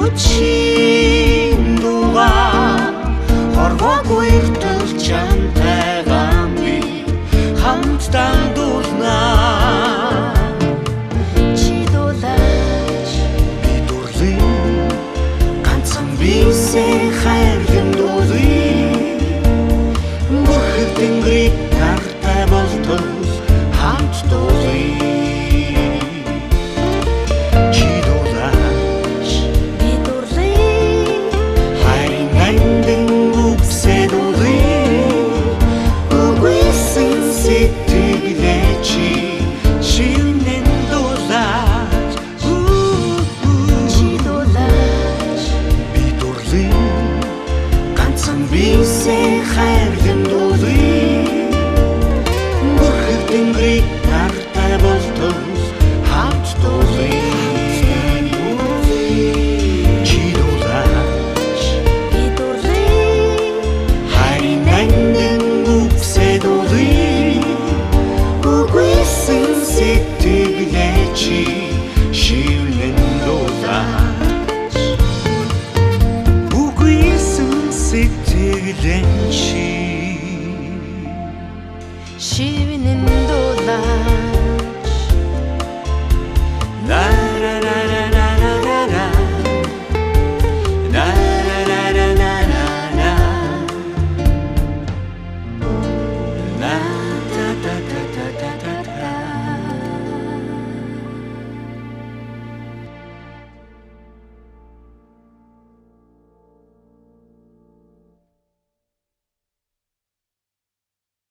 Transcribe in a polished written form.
Хүчин дугаа хорвоогүй эртэл чамтайгаа би хамтдаа дуулнаа. Чи дуулаач Би дурлын ганцхан бисээ хайрын дуулъя. Бүрхэг тэнгэрийг нартай болтол хамт дуулъя. Чи дуулаач би дурлын хайрын аймдан үгсээ дуулъя. Үгүйсэн сэтгэлээ чи шивнэн дуулаач. чи дуулаач Би дурлын ганцхан бисээ хайрын дуулъя. Бүрхэг тэнгэрийг нартай болтол хамт дуулъя. Чи дуулаач би дурлын хайрын аймдан үгсээ дуулъя. Үгүйсэн сэтгэлээ чи шивнэн дуулаач. Үгүйсэн сэтгэлээ чи шивнэн